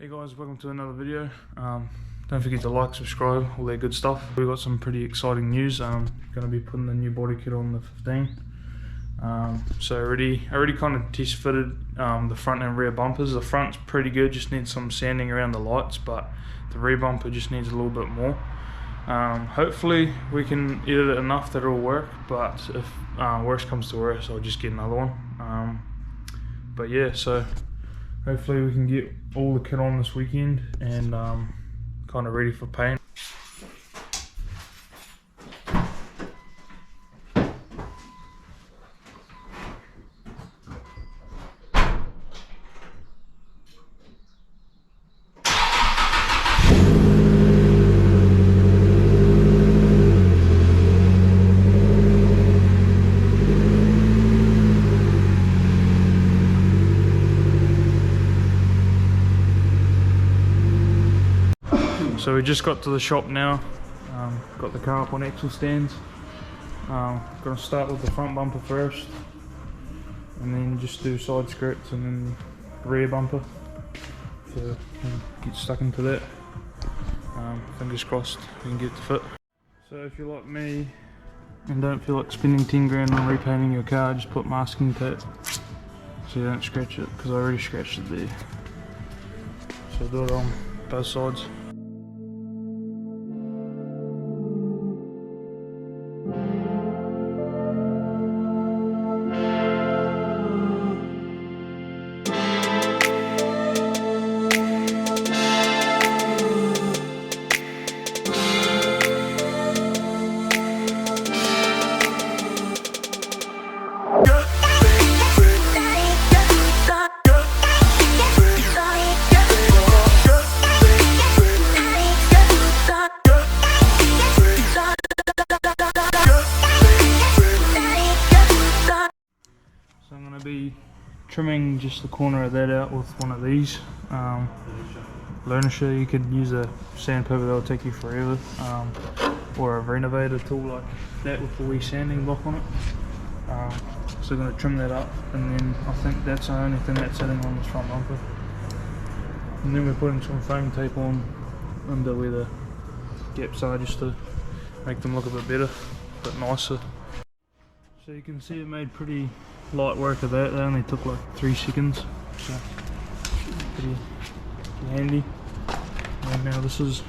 Hey guys, welcome to another video. Don't forget to like, subscribe, all that good stuff. We've got some pretty exciting news. Going to be putting the new body kit on the 15. So I already kind of test fitted the front and rear bumpers. The front's pretty good, just needs some sanding around the lights, but the rear bumper just needs a little bit more. Hopefully we can edit it enough that it'll work, but if worst comes to worst, I'll just get another one. But yeah, so hopefully we can get all the kit on this weekend and kind of ready for paint. So we just got to the shop now, got the car up on axle stands. Gonna start with the front bumper first, and then just do side skirts and then rear bumper. So get stuck into that. Fingers crossed we can get it to fit. So if you're like me and don't feel like spending 10 grand on repainting your car, just put masking tape so you don't scratch it, because I already scratched it there. So do it on both sides. Be trimming just the corner of that out with one of these Learnisher. You could use a sandpaper, that'll take you forever, or a renovator tool like that with the wee sanding block on it. So I'm going to trim that up, and then I think that's the only thing that's sitting on this front bumper. And then we're putting some foam tape on under where the gaps are, just to make them look a bit better, a bit nicer. So you can see it made pretty light work of that. They only took like 3 seconds, so pretty handy. And now this is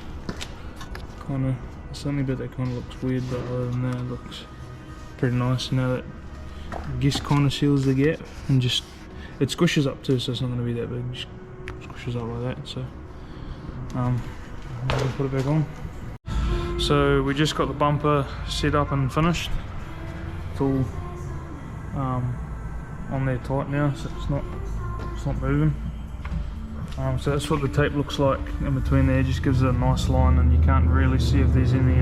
kind of, it's the only bit that kind of looks weird, but other than that it looks pretty nice. Now that I guess kind of seals the gap, and just it squishes up too, so it's not going to be that big, just squishes up like that. So I'm going to put it back on. So we just got the bumper set up and finished. It's all on there tight now, so it's not moving. So that's what the tape looks like in between there. Just gives it a nice line, and you can't really see if there's any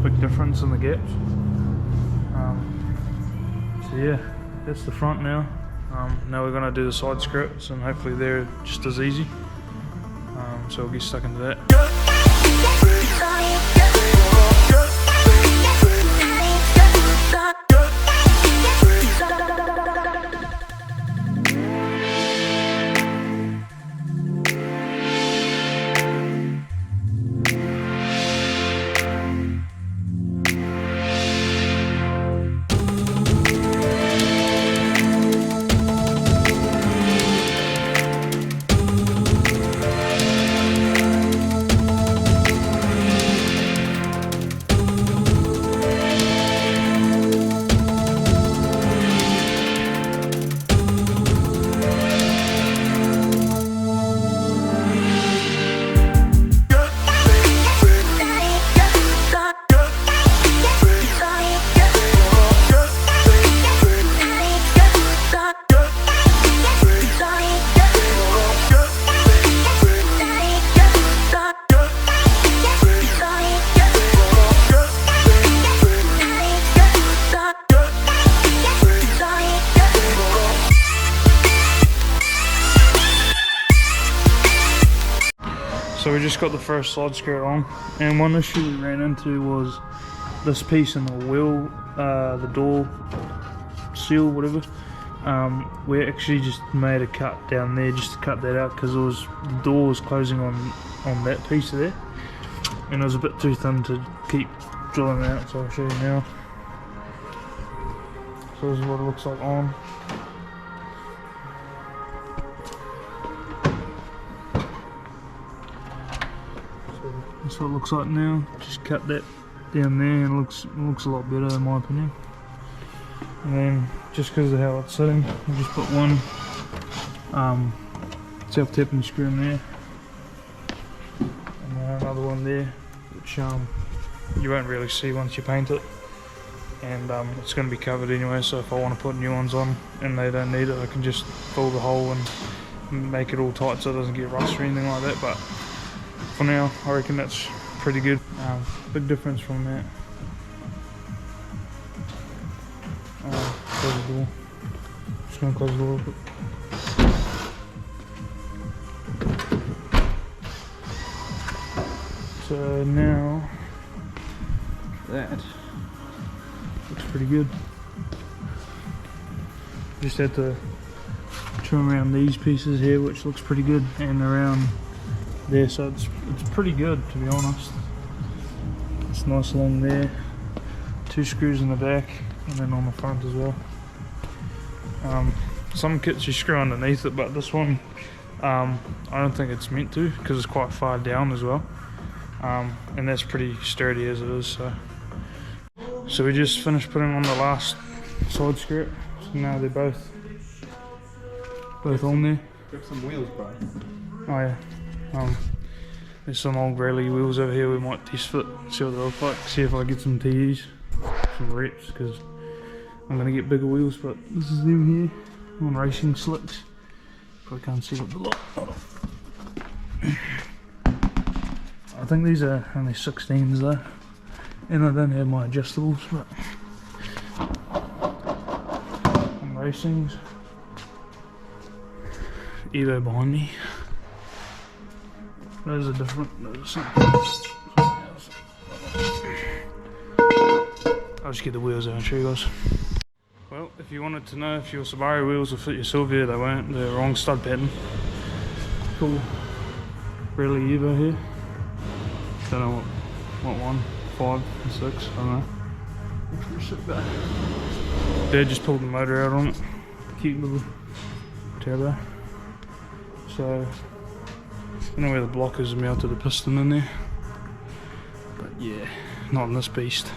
big difference in the gaps. So yeah, that's the front now. Now we're going to do the side skirts, and hopefully they're just as easy. So we'll get stuck into that. So we just got the first side skirt on, and one issue we ran into was this piece in the wheel, the door seal, whatever. we actually just made a cut down there just to cut that out because the door was closing on that piece there, and it was a bit too thin to keep drilling out. So I'll show you now. So this is what it looks like on. That's what it looks like now. Just cut that down there and it looks a lot better in my opinion. And then just because of how it's sitting, I'll just put one self-tapping screw in there, and then another one there, which you won't really see once you paint it. And it's going to be covered anyway, so if I want to put new ones on and they don't need it, I can just fill the hole and make it all tight so it doesn't get rust or anything like that. But for now, I reckon that's pretty good. Big difference from that. Close the door. Just going to close the door a bit. So now that looks pretty good. Just had to trim around these pieces here, which looks pretty good, and around there, so it's pretty good, to be honest. It's nice along there. 2 screws in the back and then on the front as well. Some kits you screw underneath it, but this one I don't think it's meant to because it's quite far down as well. And that's pretty sturdy as it is. So we just finished putting on the last side skirt, so now they're both on there. Grab some wheels, bro. Oh yeah. There's some old rally wheels over here we might test fit, see what they look like, see if I get some TEs, some reps, because I'm going to get bigger wheels. But this is them here, on racing slicks. Probably can't see what they look. I think these are only 16s though, and I don't have my adjustables, but on racings. Evo behind me. Those are different. Those are I'll just get the wheels out and show you guys. Well, if you wanted to know if your Subaru wheels will fit your Silvia, they won't. They're the wrong stud pattern. Cool. Really Evo here. Don't know what one, 5 and 6, I don't know. Which sit back. Dad just pulled the motor out on it. Cute little turbo. So I don't know where the block is, mounted a piston in there. But yeah, not on this beast.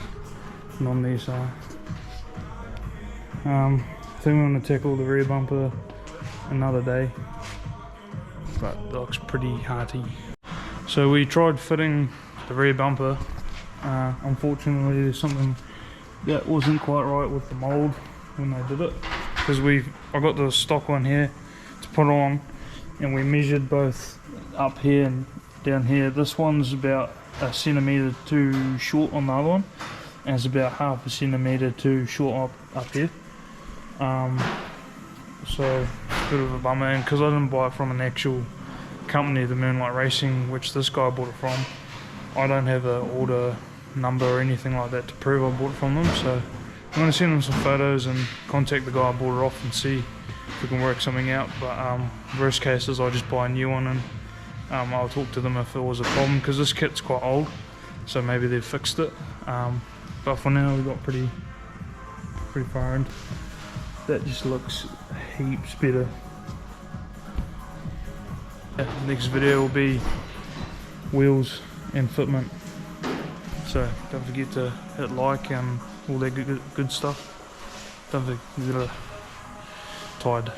Not on these. I think we're going to tackle the rear bumper another day. But it looks pretty hearty. So we tried fitting the rear bumper. Unfortunately, there's something that wasn't quite right with the mould when they did it. Because I got the stock one here to put on, and we measured both up here and down here. This one's about a centimetre too short on the other one, and it's about half a centimetre too short up here. So bit of a bummer, and because I didn't buy it from an actual company, the Moonlight Racing, which this guy bought it from, I don't have an order number or anything like that to prove I bought it from them. So I'm going to send them some photos and contact the guy I bought it off and see if we can work something out. But worst case is I'll just buy a new one, and I'll talk to them if it was a problem, because this kit's quite old, so maybe they've fixed it. But for now we got pretty far in. That just looks heaps better. Next video will be wheels and fitment, so don't forget to hit like and all that good stuff. Don't forget to Tide.